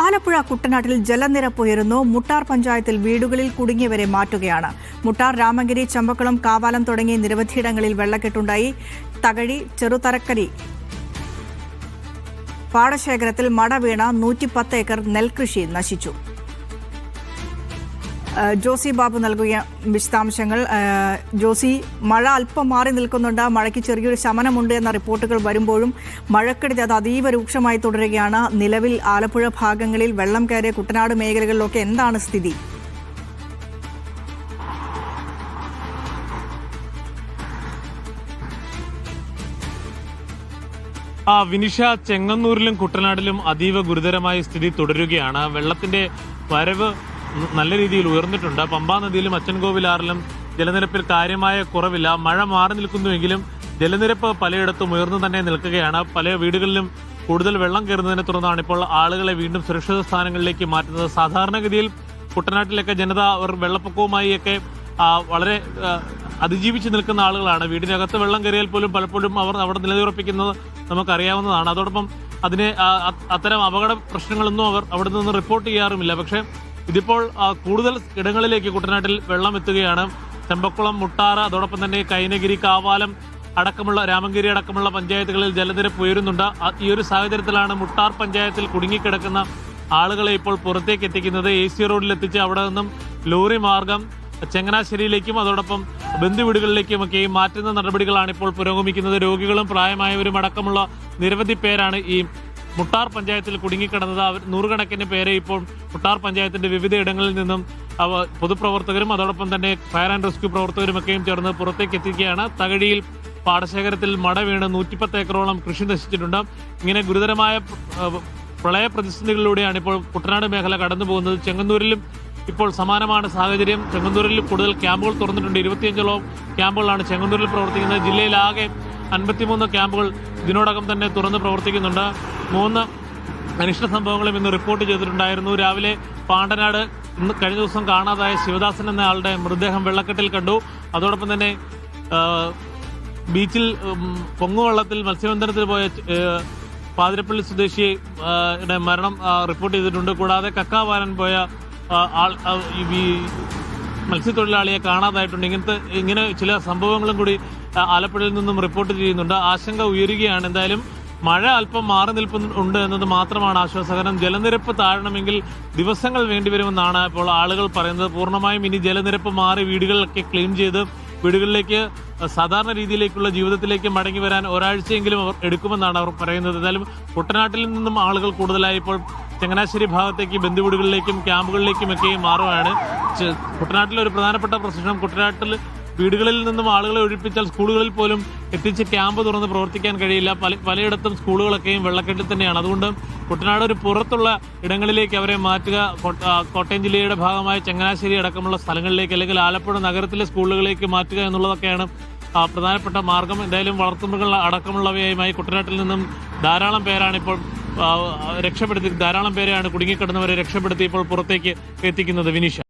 ആലപ്പുഴ കുട്ടനാട്ടിൽ ജലനിരപ്പ് ഉയരുന്നു. മുട്ടാർ പഞ്ചായത്തിൽ വീടുകളിൽ കുടുങ്ങിയവരെ മാറ്റുകയാണ്. മുട്ടാർ, രാമങ്കരി, ചമ്പക്കുളം, കാവാലം തുടങ്ങിയ നിരവധിയിടങ്ങളിൽ വെള്ളക്കെട്ടുണ്ടായി. തകഴി, ചെറുതരക്കരി പാടശേഖരത്തിൽ മട വീണ 110 ഏക്കർ നെൽകൃഷി നശിച്ചു. ജോസി ബാബു നൽകിയ വിശദാംശങ്ങൾ. ജോസി, മഴ അല്പം മാറി നിൽക്കുന്നുണ്ട്. മഴയ്ക്ക് ചെറിയൊരു ശമനമുണ്ട് എന്ന റിപ്പോർട്ടുകൾ വരുമ്പോഴും മഴക്കെടുതി അത് അതീവ രൂക്ഷമായി തുടരുകയാണ്. നിലവിൽ ആലപ്പുഴ ഭാഗങ്ങളിൽ വെള്ളം കയറിയ കുട്ടനാട് മേഖലകളിലൊക്കെ എന്താണ് സ്ഥിതി? വിനിഷ, ചെങ്ങന്നൂരിലും കുട്ടനാടിലും അതീവ ഗുരുതരമായ സ്ഥിതി തുടരുകയാണ്. വെള്ളത്തിന്റെ വരവ് നല്ല രീതിയിൽ ഉയർന്നിട്ടുണ്ട്. പമ്പാ നദിയിലും അച്ചൻകോവിലാറിലും ജലനിരപ്പിൽ കാര്യമായ കുറവില്ല. മഴ മാറി നിൽക്കുന്നുവെങ്കിലും ജലനിരപ്പ് പലയിടത്തും ഉയർന്നു തന്നെ നിൽക്കുകയാണ്. പല വീടുകളിലും കൂടുതൽ വെള്ളം കയറുന്നതിനെ തുടർന്നാണ് ഇപ്പോൾ ആളുകളെ വീണ്ടും സുരക്ഷിത സ്ഥാനങ്ങളിലേക്ക് മാറ്റുന്നത്. സാധാരണഗതിയിൽ കുട്ടനാട്ടിലൊക്കെ ജനത വെള്ളപ്പൊക്കവുമായിയൊക്കെ വളരെ അതിജീവിച്ച് നിൽക്കുന്ന ആളുകളാണ്. വീടിനകത്ത് വെള്ളം കയറിയാൽ പോലും പലപ്പോഴും അവർ അവിടെ നിലയുറപ്പിക്കുന്നത് നമുക്കറിയാവുന്നതാണ്. അതോടൊപ്പം അതിനെ അത്തരം അപകട പ്രശ്നങ്ങളൊന്നും അവർ അവിടെ നിന്ന് റിപ്പോർട്ട് ചെയ്യാറുമില്ല. പക്ഷേ ഇതിപ്പോൾ കൂടുതൽ ഇടങ്ങളിലേക്ക് കുട്ടനാട്ടിൽ വെള്ളം എത്തുകയാണ്. ചെമ്പക്കുളം, മുട്ടാർ, അതോടൊപ്പം തന്നെ കൈനഗിരി, കാവാലം അടക്കമുള്ള രാമങ്കരി അടക്കമുള്ള പഞ്ചായത്തുകളിൽ ജലനിരപ്പ് ഉയരുന്നുണ്ട്. ഈ ഒരു സാഹചര്യത്തിലാണ് മുട്ടാർ പഞ്ചായത്തിൽ കുടുങ്ങിക്കിടക്കുന്ന ആളുകളെ ഇപ്പോൾ പുറത്തേക്ക് എത്തിക്കുന്നത്. AC റോഡിൽ എത്തിച്ച് അവിടെ നിന്നും ലോറി മാർഗം ചങ്ങനാശ്ശേരിയിലേക്കും അതോടൊപ്പം ബന്ധുവീടുകളിലേക്കുമൊക്കെ മാറ്റുന്ന നടപടികളാണ് ഇപ്പോൾ പുരോഗമിക്കുന്നത്. രോഗികളും പ്രായമായവരും അടക്കമുള്ള നിരവധി പേരാണ് ഈ മുട്ടാർ പഞ്ചായത്തിൽ കുടുങ്ങിക്കിടന്നത്. നൂറുകണക്കിന് പേരെ ഇപ്പോൾ മുട്ടാർ പഞ്ചായത്തിന്റെ വിവിധ ഇടങ്ങളിൽ നിന്നും പൊതുപ്രവർത്തകരും അതോടൊപ്പം തന്നെ ഫയർ ആൻഡ് റെസ്ക്യൂ പ്രവർത്തകരുമൊക്കെയും ചേർന്ന് പുറത്തേക്ക് എത്തിക്കുകയാണ്. തകഴിയിൽ പാടശേഖരത്തിൽ മട വീണ് 110 ഏക്കറോളം കൃഷി നശിച്ചിട്ടുണ്ട്. ഇങ്ങനെ ഗുരുതരമായ പ്രളയ പ്രതിസന്ധികളിലൂടെയാണ് ഇപ്പോൾ കുട്ടനാട് മേഖല കടന്നു പോകുന്നത്. ചെങ്ങന്നൂരിലും ഇപ്പോൾ സമാനമാണ് സാഹചര്യം. ചെങ്ങന്നൂരിൽ കൂടുതൽ ക്യാമ്പുകൾ തുറന്നിട്ടുണ്ട്. 25ഓളം ക്യാമ്പുകളാണ് ചെങ്ങന്നൂരിൽ പ്രവർത്തിക്കുന്നത്. ജില്ലയിലാകെ 53 ക്യാമ്പുകൾ ഇതിനോടകം തന്നെ തുറന്ന് പ്രവർത്തിക്കുന്നുണ്ട്. 3 അനിഷ്ട സംഭവങ്ങളും ഇന്ന് റിപ്പോർട്ട് ചെയ്തിട്ടുണ്ടായിരുന്നു. രാവിലെ പാണ്ടനാട് കഴിഞ്ഞ ദിവസം കാണാതായ ശിവദാസൻ എന്ന ആളുടെ മൃതദേഹം വെള്ളക്കെട്ടിൽ കണ്ടു. അതോടൊപ്പം തന്നെ ബീച്ചിൽ പൊങ്ങുവള്ളത്തിൽ മത്സ്യബന്ധനത്തിന് പോയ പാതിരപ്പള്ളി സ്വദേശിയുടെ മരണം റിപ്പോർട്ട് ചെയ്തിട്ടുണ്ട്. കൂടാതെ കക്കാവാരൻ പോയ മത്സ്യത്തൊഴിലാളിയെ കാണാതായിട്ടുണ്ട്. ഇങ്ങനെ ചില സംഭവങ്ങളും കൂടി ആലപ്പുഴയിൽ നിന്നും റിപ്പോർട്ട് ചെയ്യുന്നുണ്ട്. ആശങ്ക ഉയരുകയാണ്. എന്തായാലും മഴ അല്പം മാറി നിൽപ്പുണ്ട് എന്നത് മാത്രമാണ് ആശ്വാസകരം. ജലനിരപ്പ് താഴണമെങ്കിൽ ദിവസങ്ങൾ വേണ്ടിവരുമെന്നാണ് ഇപ്പോൾ ആളുകൾ പറയുന്നത്. പൂർണ്ണമായും ഇനി ജലനിരപ്പ് മാറി വീടുകളിലൊക്കെ ക്ലീൻ ചെയ്ത് വീടുകളിലേക്ക് സാധാരണ രീതിയിലേക്കുള്ള ജീവിതത്തിലേക്ക് മടങ്ങി വരാൻ ഒരാഴ്ചയെങ്കിലും അവർ എടുക്കുമെന്നാണ് അവർ പറയുന്നത്. എന്തായാലും കുട്ടനാട്ടിൽ നിന്നും ആളുകൾ കൂടുതലായി ഇപ്പോൾ ചങ്ങനാശ്ശേരി ഭാഗത്തേക്ക് ബന്ധുവീടുകളിലേക്കും ക്യാമ്പുകളിലേക്കുമൊക്കെ മാറുകയാണ്. കുട്ടനാട്ടിലെ ഒരു പ്രധാനപ്പെട്ട പ്രശ്നം, കുട്ടനാട്ടിൽ വീടുകളിൽ നിന്നും ആളുകളെ ഒഴിപ്പിച്ചാൽ സ്കൂളുകളിൽ പോലും എത്തിച്ച് ക്യാമ്പ് തുറന്ന് പ്രവർത്തിക്കാൻ കഴിയില്ല. പലയിടത്തും സ്കൂളുകളൊക്കെയും വെള്ളക്കെട്ടിൽ തന്നെയാണ്. അതുകൊണ്ട് കുട്ടനാട് ഒരു പുറത്തുള്ള ഇടങ്ങളിലേക്ക് അവരെ മാറ്റുക, കോട്ടയം ജില്ലയുടെ ഭാഗമായ ചങ്ങനാശ്ശേരി അടക്കമുള്ള സ്ഥലങ്ങളിലേക്ക് അല്ലെങ്കിൽ ആലപ്പുഴ നഗരത്തിലെ സ്കൂളുകളിലേക്ക് മാറ്റുക എന്നുള്ളതൊക്കെയാണ് പ്രധാനപ്പെട്ട മാർഗം. എന്തായാലും വളർത്തുമൃഗങ്ങൾ അടക്കമുള്ളവയുമായി കുട്ടനാട്ടിൽ നിന്നും ധാരാളം പേരാണ് ഇപ്പോൾ ധാരാളം പേരെയാണ് കുടുങ്ങിക്കിടന്നവരെ രക്ഷപ്പെടുത്തി ഇപ്പോൾ പുറത്തേക്ക് എത്തിക്കുന്നത്. വിനീഷ.